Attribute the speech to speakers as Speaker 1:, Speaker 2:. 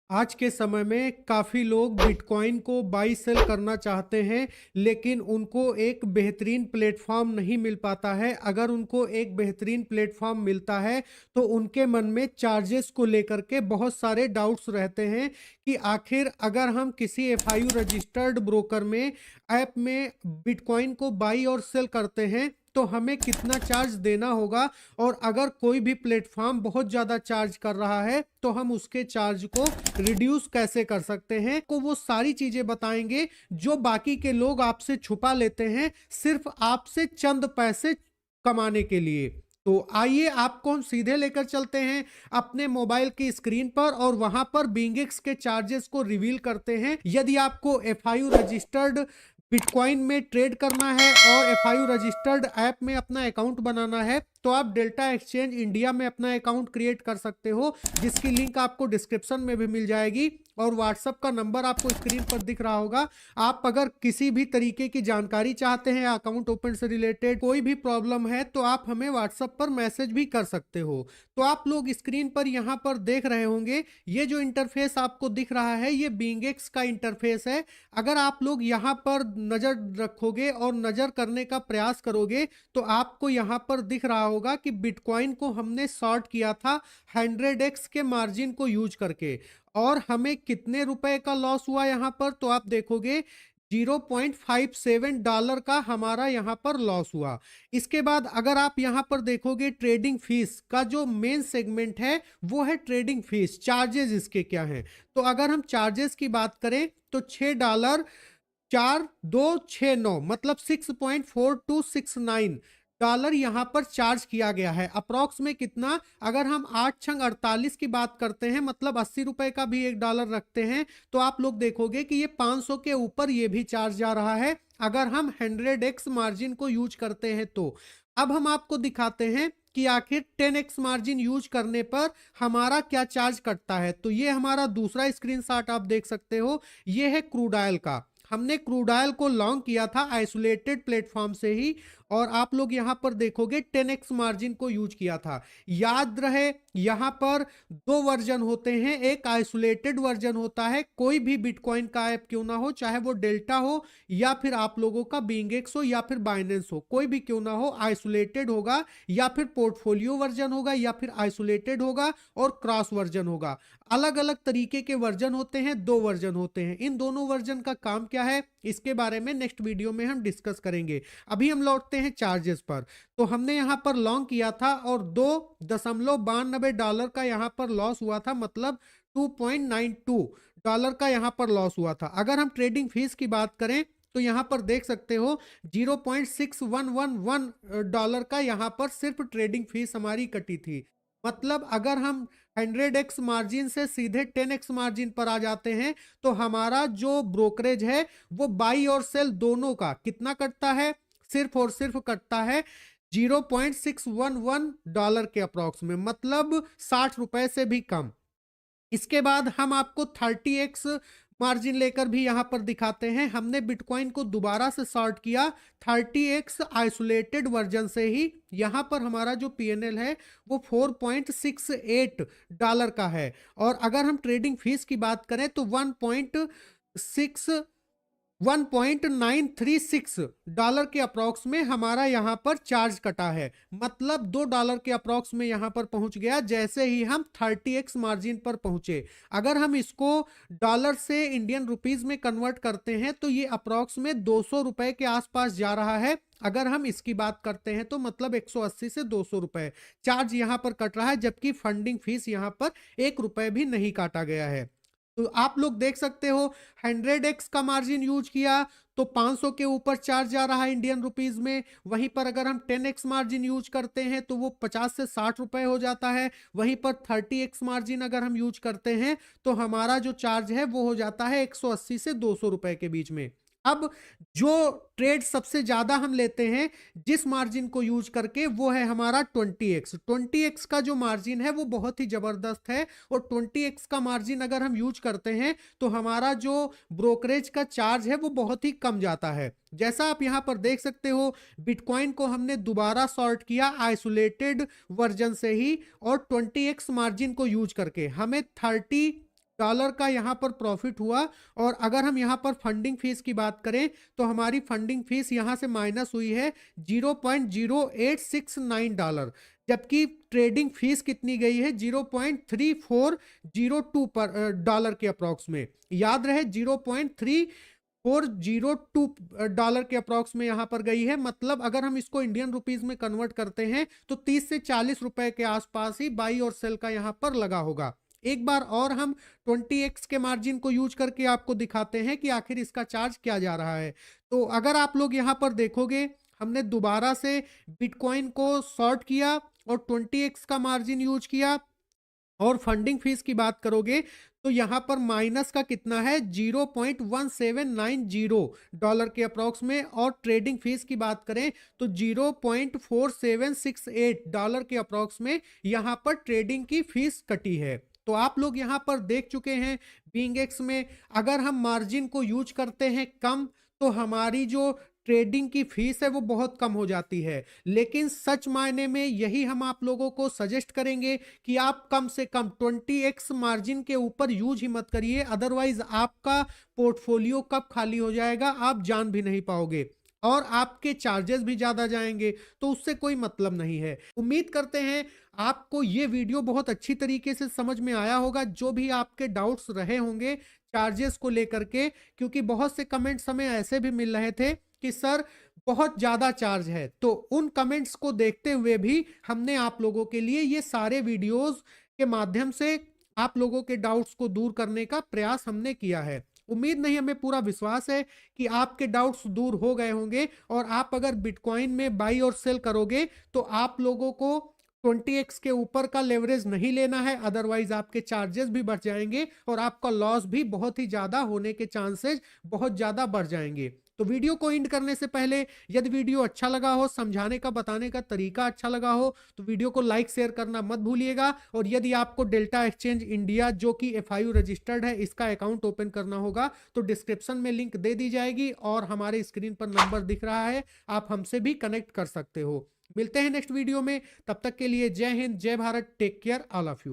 Speaker 1: आज के समय में काफ़ी लोग बिटकॉइन को बाई सेल करना चाहते हैं, लेकिन उनको एक बेहतरीन प्लेटफ़ॉर्म नहीं मिल पाता है। अगर उनको एक बेहतरीन प्लेटफ़ॉर्म मिलता है, तो उनके मन में चार्जेस को लेकर के बहुत सारे डाउट्स रहते हैं कि आखिर अगर हम किसी एफआईयू रजिस्टर्ड ब्रोकर में ऐप में बिटकॉइन को बाई और सेल करते हैं, तो हमें कितना चार्ज देना होगा और अगर कोई भी प्लेटफ़ॉर्म बहुत ज़्यादा चार्ज कर रहा है, तो हम उसके चार्ज को रिड्यूस कैसे कर सकते हैं को वो सारी चीजें बताएंगे जो बाकी के लोग आपसे छुपा लेते हैं सिर्फ आपसे चंद पैसे कमाने के लिए। तो आइए आपको हम सीधे लेकर चलते हैं अपने मोबाइल की स्क्रीन पर और वहां पर बिंगेक्स के चार्जेस को रिवील करते हैं। यदि आपको एफआईयू रजिस्टर्ड बिटकॉइन में ट्रेड करना है और एफआईयू रजिस्टर्ड ऐप में अपना अकाउंट बनाना है, तो आप डेल्टा एक्सचेंज इंडिया में अपना अकाउंट क्रिएट कर सकते हो, जिसकी लिंक आपको डिस्क्रिप्शन में भी मिल जाएगी और व्हाट्सएप का नंबर आपको स्क्रीन पर दिख रहा होगा। आप अगर किसी भी तरीके की जानकारी चाहते हैं अकाउंट ओपन से रिलेटेड, कोई भी प्रॉब्लम है, तो आप हमें व्हाट्सएप पर मैसेज भी कर सकते हो। तो आप लोग स्क्रीन पर यहाँ पर देख रहे होंगे, ये जो इंटरफेस आपको दिख रहा है ये बिंगेक्स का इंटरफेस है। अगर आप लोग यहाँ पर नजर रखोगे और नजर करने का प्रयास करोगे, तो आपको यहाँ पर दिख रहा होगा कि बिटकॉइन को हमने शॉर्ट किया था 100x के मार्जिन को यूज करके, और हमें कितने रुपए का लॉस हुआ यहाँ पर, तो आप देखोगे $0.57 का हमारा यहाँ पर लॉस हुआ। इसके बाद अगर आप यहाँ पर देखोगे ट्रेडिंग फीस का जो मेन सेगमेंट है वो है ट्रेडिंग फीस, चार्जेस इसके क्या हैं। तो अगर हम चार्जेस की बात करें तो $6.4269 मतलब $6.4269 यहाँ पर चार्ज किया गया है। अप्रॉक्स में कितना, अगर हम 8×48 की बात करते हैं मतलब 80 रुपए का भी $1 रखते हैं, तो आप लोग देखोगे कि ये 500 के ऊपर ये भी चार्ज जा रहा है अगर हम 100x मार्जिन को यूज करते हैं। तो अब हम आपको दिखाते हैं कि आखिर 10x मार्जिन यूज करने पर हमारा क्या चार्ज कटता है। तो ये हमारा दूसरा स्क्रीनशॉट आप देख सकते हो, ये है क्रूड ऑयल का। हमने क्रूड ऑयल को लॉन्ग किया था आइसोलेटेड प्लेटफॉर्म से ही, और आप लोग यहां पर देखोगे 10x मार्जिन को यूज किया था। याद रहे यहां पर दो वर्जन होते हैं, एक आइसोलेटेड वर्जन होता है, कोई भी बिटकॉइन का ऐप क्यों ना हो, चाहे वो डेल्टा हो या फिर आप लोगों का बिंगेक्स हो या फिर बाइनेंस हो, कोई भी क्यों ना हो, आइसोलेटेड होगा या फिर पोर्टफोलियो वर्जन होगा या फिर आइसोलेटेड होगा और क्रॉस वर्जन होगा। अलग अलग तरीके के वर्जन होते हैं, दो वर्जन होते हैं। इन दोनों वर्जन का काम क्या है इसके बारे में नेक्स्ट वीडियो में हम डिस्कस करेंगे। अभी हम लौटते हैं चार्जेस पर। तो हमने यहां पर लॉन्ग किया था और $2.92 का यहां पर लॉस हुआ था, मतलब $2.92 का यहां पर लॉस हुआ था। अगर हम ट्रेडिंग फीस की बात करें तो यहां पर देख सकते हो $0.6111 का यहां पर सिर्फ ट्रेडिंग फीस हमारी कटी थी। मतलब अगर हम 100x मार्जिन से सीधे 10x मार्जिन पर आ जाते हैं, तो हमारा जो ब्रोकरेज है वो बाई और सेल दोनों का कितना कटता है, सिर्फ और सिर्फ कटता है $0.611 के अप्रॉक्स में, मतलब 60 रुपए से भी कम। इसके बाद हम आपको 30x मार्जिन लेकर भी यहां पर दिखाते हैं। हमने बिटकॉइन को दोबारा से सॉर्ट किया 30x आइसोलेटेड वर्जन से ही। यहां पर हमारा जो पीएनएल है वो $4.68 का है, और अगर हम ट्रेडिंग फीस की बात करें तो 1.936 के अप्रॉक्स में हमारा यहां पर चार्ज कटा है, मतलब $2 के अप्रॉक्स में यहां पर पहुंच गया जैसे ही हम 30x मार्जिन पर पहुंचे। अगर हम इसको डॉलर से इंडियन रुपीस में कन्वर्ट करते हैं तो ये अप्रॉक्स में 200 रुपए के आसपास जा रहा है। अगर हम इसकी बात करते हैं तो मतलब 180 से 200 रुपए चार्ज यहां पर कट रहा है, जबकि फंडिंग फीस यहां पर 1 रुपए भी नहीं काटा गया है। तो आप लोग देख सकते हो 100x का मार्जिन यूज किया तो 500 के ऊपर चार्ज जा रहा है इंडियन रुपीस में। वहीं पर अगर हम 10x मार्जिन यूज करते हैं तो वो 50 से 60 रुपए हो जाता है। वहीं पर 30x मार्जिन अगर हम यूज करते हैं तो हमारा जो चार्ज है वो हो जाता है 180 से 200 रुपए के बीच में। अब जो ट्रेड सबसे ज्यादा हम लेते हैं जिस मार्जिन को यूज करके, वो है हमारा 20x। 20x का जो मार्जिन है वो बहुत ही जबरदस्त है, और 20x का मार्जिन अगर हम यूज करते हैं तो हमारा जो ब्रोकरेज का चार्ज है वो बहुत ही कम जाता है। जैसा आप यहां पर देख सकते हो बिटकॉइन को हमने दोबारा सॉर्ट किया आइसोलेटेड वर्जन से ही, और 20x मार्जिन को यूज करके हमें डॉलर का यहाँ पर प्रॉफिट हुआ। और अगर हम यहाँ पर फंडिंग फीस की बात करें तो हमारी फंडिंग फीस यहाँ से माइनस हुई है $0.0869, जबकि ट्रेडिंग फीस कितनी गई है 0.3402 पर डॉलर के अप्रॉक्स में। याद रहे 0.3402 डॉलर के अप्रॉक्स में यहाँ पर गई है। मतलब अगर हम इसको इंडियन रुपीस में कन्वर्ट करते हैं तो 30 से 40 रुपए के आसपास ही बाई और सेल का यहाँ पर लगा होगा। एक बार और हम 20x के मार्जिन को यूज करके आपको दिखाते हैं कि आखिर इसका चार्ज क्या जा रहा है। तो अगर आप लोग यहाँ पर देखोगे, हमने दोबारा से बिटकॉइन को शॉर्ट किया और 20x का मार्जिन यूज किया। और फंडिंग फीस की बात करोगे तो यहां पर माइनस का कितना है 0.1790 डॉलर के अप्रॉक्स में। और ट्रेडिंग फीस की बात करें तो 0.4768 डॉलर के अप्रॉक्स में यहां पर ट्रेडिंग की फीस कटी है। तो आप लोग यहां पर देख चुके हैं बीइंगएक्स में अगर हम मार्जिन को यूज करते हैं कम तो हमारी जो ट्रेडिंग की फीस है वो बहुत कम हो जाती है। लेकिन सच मायने में यही हम आप लोगों को सजेस्ट करेंगे कि आप कम से कम 20x मार्जिन के ऊपर यूज ही मत करिए, अदरवाइज आपका पोर्टफोलियो कब खाली हो जाएगा आप जान भी नहीं पाओगे और आपके चार्जेस भी ज्यादा जाएंगे, तो उससे कोई मतलब नहीं है। उम्मीद करते हैं आपको ये वीडियो बहुत अच्छी तरीके से समझ में आया होगा। जो भी आपके डाउट्स रहे होंगे चार्जेस को लेकर के, क्योंकि बहुत से कमेंट्स हमें ऐसे भी मिल रहे थे कि सर बहुत ज्यादा चार्ज है, तो उन कमेंट्स को देखते हुए भी हमने आप लोगों के लिए ये सारे वीडियोस के माध्यम से आप लोगों के डाउट्स को दूर करने का प्रयास हमने किया है। उम्मीद नहीं, हमें पूरा विश्वास है कि आपके डाउट्स दूर हो गए होंगे और आप अगर बिटकॉइन में बाई और सेल करोगे तो आप लोगों को 20x के ऊपर का लेवरेज नहीं लेना है, अदरवाइज आपके चार्जेस भी बढ़ जाएंगे और आपका लॉस भी बहुत ही ज्यादा होने के चांसेस बहुत ज्यादा बढ़ जाएंगे। तो वीडियो को एंड करने से पहले यदि वीडियो अच्छा लगा हो, समझाने का बताने का तरीका अच्छा लगा हो, तो वीडियो को लाइक शेयर करना मत भूलिएगा। और यदि आपको डेल्टा एक्सचेंज इंडिया जो कि FIU रजिस्टर्ड है इसका अकाउंट ओपन करना होगा तो डिस्क्रिप्शन में लिंक दे दी जाएगी और हमारे स्क्रीन पर नंबर दिख रहा है, आप हमसे भी कनेक्ट कर सकते हो। मिलते हैं नेक्स्ट वीडियो में, तब तक के लिए जय हिंद, जय Bharat, take care all of you.